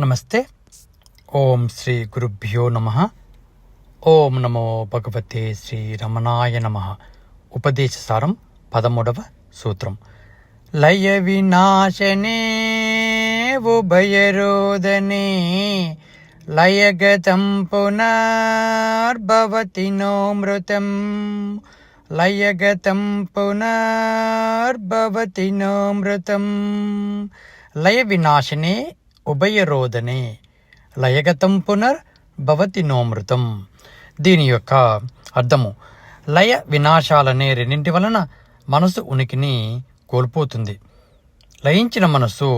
నమస్తే. ఓం శ్రీ గురుభ్యో నమః. ఓం నమో భగవతే శ్రీ రమణాయ నమః. ఉపదేశసారం 13వ సూత్రం. లయ వినాశనే ఉభయరోదనే లయగతం పునర్భవతి నోమృతం లయగతం పునర్భవతి నోమృతం. లయ వినాశనే ఉభయరోదనే లయగతం పునర్భవతి నోమృతం. దీని యొక్క అర్థము, లయ వినాశాలనే రెండింటి వలన మనసు ఉనికిని కోల్పోతుంది. లయించిన మనస్సు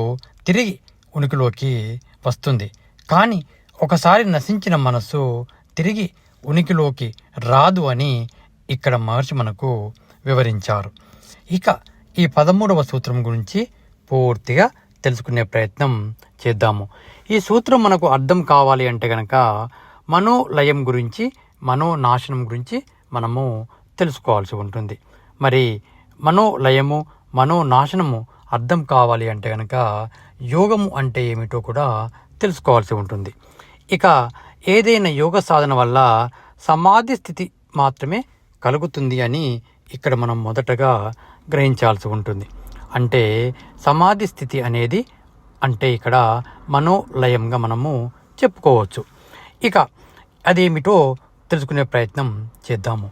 తిరిగి ఉనికిలోకి వస్తుంది, కానీ ఒకసారి నశించిన మనస్సు తిరిగి ఉనికిలోకి రాదు అని ఇక్కడ మహర్షి మనకు వివరించారు. ఇక ఈ 13వ సూత్రం గురించి పూర్తిగా తెలుసుకునే ప్రయత్నం చేద్దాము. ఈ సూత్రం మనకు అర్థం కావాలి అంటే కనుక మనోలయం గురించి, మనోనాశనం గురించి మనము తెలుసుకోవాల్సి ఉంటుంది. మరి మనోలయము, మనోనాశనము అర్థం కావాలి అంటే కనుక యోగము అంటే ఏమిటో కూడా తెలుసుకోవాల్సి ఉంటుంది. ఇక ఏదైనా యోగ సాధన వల్ల సమాధి స్థితి మాత్రమే కలుగుతుంది అని ఇక్కడ మనం మొదటగా గ్రహించాల్సి ఉంటుంది. అంటే సమాధి స్థితి అనేది అంటే ఇక్కడ మనోలయంగా మనము చెప్పుకోవచ్చు. ఇక అదేమిటో తెలుసుకునే ప్రయత్నం చేద్దాము.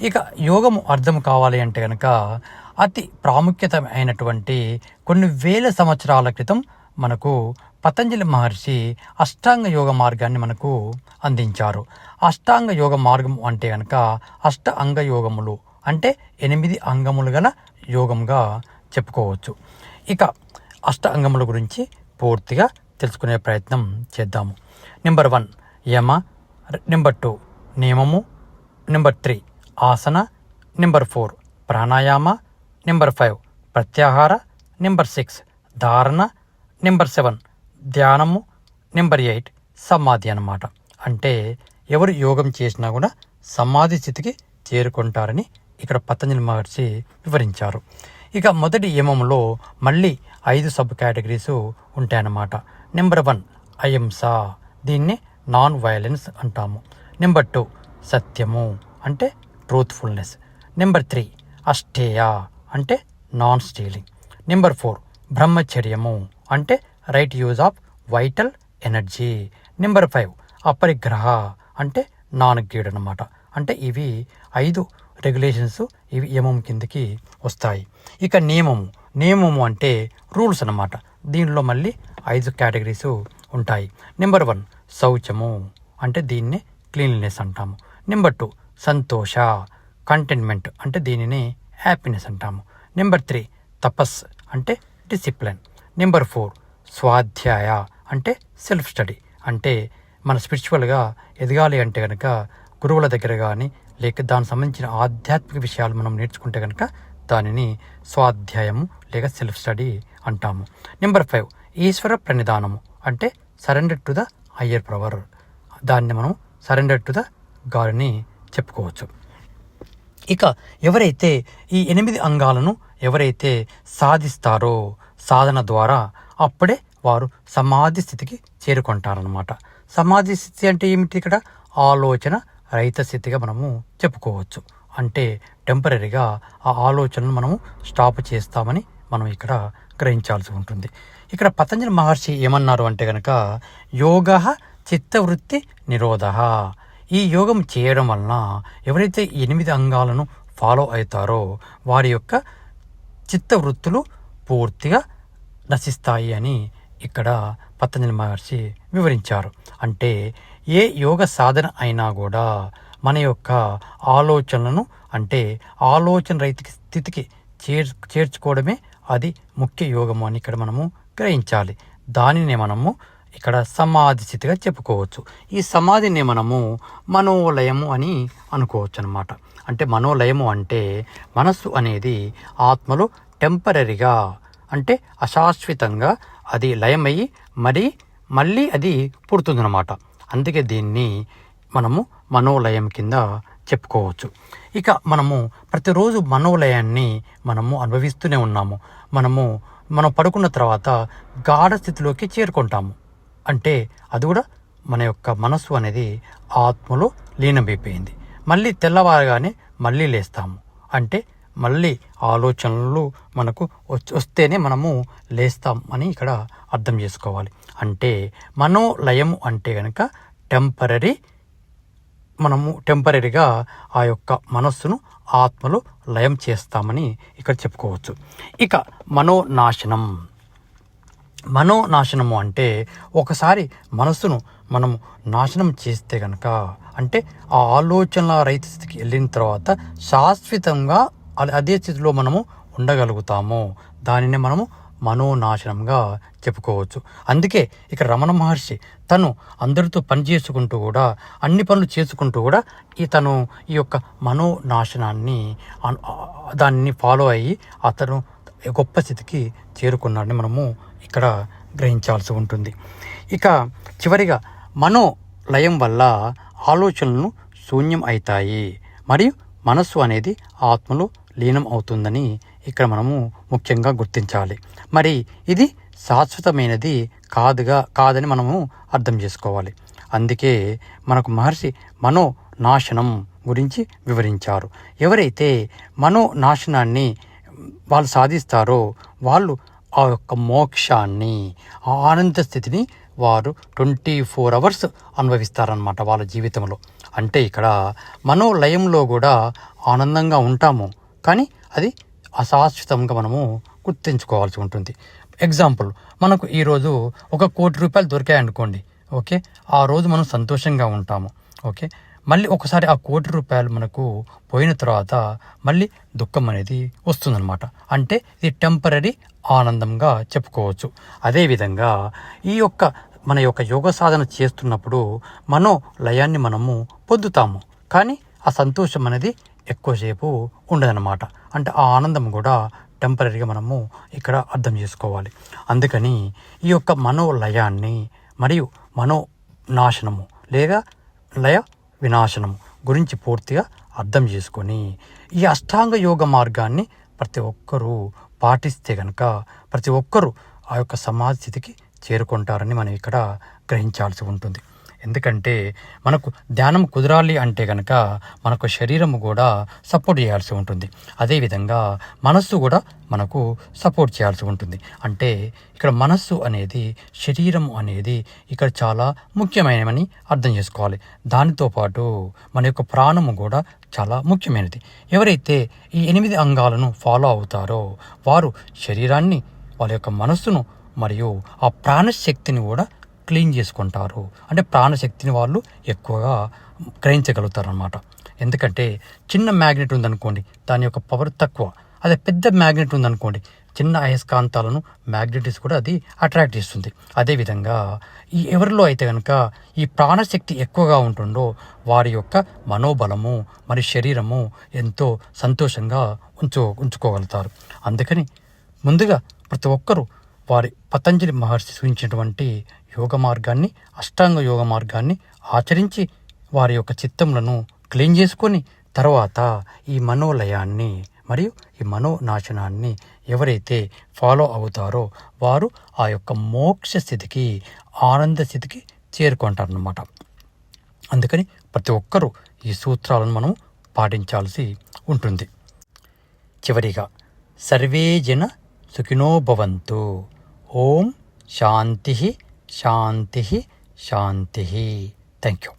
ఇక యోగము అర్థం కావాలి అంటే కనుక అతి ప్రాముఖ్యత అయినటువంటి కొన్ని వేల సంవత్సరాల క్రితం మనకు పతంజలి మహర్షి అష్టాంగ యోగ మార్గాన్ని మనకు అందించారు. అష్టాంగ యోగ మార్గం అంటే కనుక అష్ట అంగ యోగములు అంటే 8 అంగములు గల యోగంగా చెప్పుకోవచ్చు. ఇక అష్ట అంగముల గురించి పూర్తిగా తెలుసుకునే ప్రయత్నం చేద్దాము. నెంబర్ 1 యమ, నెంబర్ 2 నియమము, నెంబర్ 3 ఆసన, నెంబర్ 4 ప్రాణాయామ, నెంబర్ 5 ప్రత్యాహార, నెంబర్ 6 ధారణ, నెంబర్ 7 ధ్యానము, నెంబర్ 8 సమాధి అన్నమాట. అంటే ఎవరు యోగం చేసినా కూడా సమాధి స్థితికి చేరుకుంటారని ఇక్కడ పతంజలి మహర్షి వివరించారు. ఇక మొదటి యమంలో మళ్ళీ 5 సబ్ కేటగిరీస్ ఉంటాయన్నమాట. నెంబర్ 1 అహింస, దీన్ని నాన్ వైలెన్స్ అంటాము. నెంబర్ 2 సత్యము అంటే ట్రూత్ఫుల్నెస్. నెంబర్ 3 అష్టేయ అంటే నాన్ స్టీలింగ్. నెంబర్ 4 బ్రహ్మచర్యము అంటే right use of vital energy. Number 5 అపరిగ్రహ అంటే నాన్ గ్రీడ్ అన్నమాట. అంటే ఇవి 5 రెగ్యులేషన్స్, ఇవి యమం కిందకి వస్తాయి. ఇక నియమము అంటే రూల్స్ అన్నమాట. దీనిలో మళ్ళీ 5 కేటగిరీస్ ఉంటాయి. నెంబర్ 1 శౌచము అంటే దీన్ని క్లీన్లీనెస్ అంటాము. నెంబర్ 2 సంతోష, కంటెంట్మెంట్ అంటే దీనిని హ్యాపీనెస్ అంటాము. నెంబర్ 3 తపస్ అంటే డిసిప్లిన్. నెంబర్ 4 స్వాధ్యాయ అంటే సెల్ఫ్ స్టడీ. అంటే మన స్పిరిచువల్గా ఎదగాలి అంటే కనుక గురువుల దగ్గర కానీ లేక దానికి సంబంధించిన ఆధ్యాత్మిక విషయాలు మనం నేర్చుకుంటే కనుక దానిని స్వాధ్యాయము లేక సెల్ఫ్ స్టడీ అంటాము. నెంబర్ 5 ఈశ్వర ప్రణిధానము అంటే surrender to the higher power. దాన్ని మనం సరెండర్ టు ద గాడ్ అని చెప్పుకోవచ్చు. ఇక ఎవరైతే ఈ 8 అంగాలను ఎవరైతే సాధిస్తారో సాధన ద్వారా అప్పుడే వారు సమాధి స్థితికి చేరుకుంటారనమాట. సమాధి స్థితి అంటే ఏమిటి? ఇక్కడ ఆలోచన రహిత స్థితిగా మనము చెప్పుకోవచ్చు. అంటే టెంపరీగా ఆ ఆలోచనను మనము స్టాప్ చేస్తామని మనం ఇక్కడ గ్రహించాల్సి ఉంటుంది. ఇక్కడ పతంజలి మహర్షి ఏమన్నారు అంటే కనుక యోగ చిత్తవృత్తి నిరోధ. ఈ యోగం చేయడం వలన ఎవరైతే 8 అంగాలను ఫాలో అవుతారో వారి యొక్క చిత్తవృత్తులు పూర్తిగా నశిస్తాయి అని ఇక్కడ పతంజలి మహర్షి వివరించారు. అంటే ఏ యోగ సాధన అయినా కూడా మన యొక్క ఆలోచనలను అంటే ఆలోచన రహిత స్థితికి చేర్చుకోవడమే అది ముఖ్య యోగము అని ఇక్కడ మనము గ్రహించాలి. దానినే మనము ఇక్కడ సమాధి స్థితిగా చెప్పుకోవచ్చు. ఈ సమాధిని మనము మనోలయము అని అనుకోవచ్చు అన్నమాట. అంటే మనోలయము అంటే మనస్సు అనేది ఆత్మలో టెంపరీగా అంటే అశాశ్వతంగా అది లయమయ్యి మళ్ళీ అది పుడుతుందన్నమాట. అందుకే దీన్ని మనము మనోలయం కింద చెప్పుకోవచ్చు. ఇక మనము ప్రతిరోజు మనోలయాన్ని మనము అనుభవిస్తూనే ఉన్నాము. మనం పడుకున్న తర్వాత గాఢ స్థితిలోకి చేరుకుంటాము. అంటే అది కూడా మన యొక్క మనస్సు అనేది ఆత్మలో లీనమైపోయింది. మళ్ళీ తెల్లవారగానే మళ్ళీ లేస్తాము అంటే మళ్ళీ ఆలోచనలు మనకు వస్తేనే మనము లేస్తాం అని ఇక్కడ అర్థం చేసుకోవాలి. అంటే మనోలయము అంటే కనుక టెంపరీగా ఆ యొక్క మనస్సును ఆత్మలో లయం చేస్తామని ఇక్కడ చెప్పుకోవచ్చు. ఇక మనోనాశనము అంటే ఒకసారి మనస్సును మనము నాశనం చేస్తే కనుక అంటే ఆ ఆలోచనల రహిత స్థితికి వెళ్ళిన తర్వాత శాశ్వతంగా అదే స్థితిలో మనము ఉండగలుగుతాము. దానిని మనము మనోనాశనంగా చెప్పుకోవచ్చు. అందుకే ఇక్కడ రమణ మహర్షి తను అందరితో పని చేసుకుంటూ కూడా అన్ని పనులు చేసుకుంటూ కూడా ఈ యొక్క మనోనాశనాన్ని దాన్ని ఫాలో అయ్యి అతను గొప్ప స్థితికి చేరుకున్నాడని మనము ఇక్కడ గ్రహించాల్సి ఉంటుంది. ఇక చివరిగా మనోలయం వల్ల ఆలోచనలు శూన్యం అవుతాయి మరియు మనస్సు అనేది ఆత్మలో లీనం అవుతుందని ఇక్కడ మనము ముఖ్యంగా గుర్తించాలి. మరి ఇది శాశ్వతమైనది కాదని మనము అర్థం చేసుకోవాలి. అందుకే మనకు మహర్షి మనోనాశనం గురించి వివరించారు. ఎవరైతే మనోనాశనాన్ని వాళ్ళు సాధిస్తారో వాళ్ళు ఆ యొక్క మోక్షాన్ని, ఆ ఆనంద స్థితిని వారు 24 hours అనుభవిస్తారనమాట వాళ్ళ జీవితంలో. అంటే ఇక్కడ మనోలయంలో కూడా ఆనందంగా ఉంటాము, కానీ అది అశాశ్వతంగా మనము గుర్తించుకోవాల్సి ఉంటుంది. ఎగ్జాంపుల్, మనకు ఈరోజు 1 కోటి రూపాయలు దొరికాయనుకోండి. ఓకే, ఆ రోజు మనం సంతోషంగా ఉంటాము. ఓకే, మళ్ళీ ఒకసారి ఆ 1 కోటి రూపాయలు మనకు పోయిన తర్వాత మళ్ళీ దుఃఖం అనేది వస్తుందన్నమాట. అంటే ఇది టెంపరీ ఆనందంగా చెప్పుకోవచ్చు. అదేవిధంగా మన యొక్క యోగ సాధన చేస్తున్నప్పుడు మనోలయాన్ని మనము పొందుతాము, కానీ ఆ సంతోషం అనేది ఎక్కువసేపు ఉండదన్నమాట. అంటే ఆ ఆనందం కూడా టెంపరీగా మనము ఇక్కడ అర్థం చేసుకోవాలి. అందుకని ఈ యొక్క మనోలయాన్ని మరియు మనోనాశనము లేదా లయ వినాశనము గురించి పూర్తిగా అర్థం చేసుకొని ఈ అష్టాంగ యోగ మార్గాన్ని ప్రతి ఒక్కరూ పాటిస్తే కనుక ప్రతి ఒక్కరూ ఆ యొక్క సమాధి స్థితికి చేరుకుంటారని మనం ఇక్కడ గ్రహించాల్సి ఉంటుంది. ఎందుకంటే మనకు ధ్యానం కుదరాలి అంటే కనుక మనకు శరీరము కూడా సపోర్ట్ చేయాల్సి ఉంటుంది. అదేవిధంగా మనస్సు కూడా మనకు సపోర్ట్ చేయాల్సి ఉంటుంది. అంటే ఇక్కడ మనస్సు అనేది, శరీరం అనేది ఇక్కడ చాలా ముఖ్యమైనవని అర్థం చేసుకోవాలి. దానితో పాటు మన యొక్క ప్రాణము కూడా చాలా ముఖ్యమైనది. ఎవరైతే ఈ 8 అంగాలను ఫాలో అవుతారో వారు శరీరాన్ని, వాళ్ళ యొక్క మనస్సును మరియు ఆ ప్రాణశక్తిని కూడా క్లీన్ చేసుకుంటారు. అంటే ప్రాణశక్తిని వాళ్ళు ఎక్కువగా గ్రహించగలుగుతారు అన్నమాట. ఎందుకంటే చిన్న మ్యాగ్నెట్ ఉందనుకోండి, దాని యొక్క పవర్ తక్కువ. అదే పెద్ద మ్యాగ్నెట్ ఉందనుకోండి, చిన్న అయస్కాంతాలను మ్యాగ్నెటిస్ కూడా అది అట్రాక్ట్ చేస్తుంది. అదేవిధంగా ఎవరిలో అయితే కనుక ఈ ప్రాణశక్తి ఎక్కువగా ఉంటుందో వారి యొక్క మనోబలము మరియు శరీరము ఎంతో సంతోషంగా ఉంచుకోగలుగుతారు. అందుకని ముందుగా ప్రతి ఒక్కరూ వారి పతంజలి మహర్షి సూచించినటువంటి యోగ మార్గాన్ని, అష్టాంగ యోగ మార్గాన్ని ఆచరించి వారి యొక్క చిత్తములను క్లీన్ చేసుకొని తర్వాత ఈ మనోలయాన్ని మరియు ఈ మనోనాశనాన్ని ఎవరైతే ఫాలో అవుతారో వారు ఆ యొక్క మోక్ష స్థితికి, ఆనంద స్థితికి చేరుకుంటారన్నమాట. అందుకని ప్రతి ఒక్కరూ ఈ సూత్రాలను మనం పాటించాల్సి ఉంటుంది. చివరిగా సర్వే జన సుఖినో భవంతు. ఓం శాంతి శాంతి శాంతి. Thank you.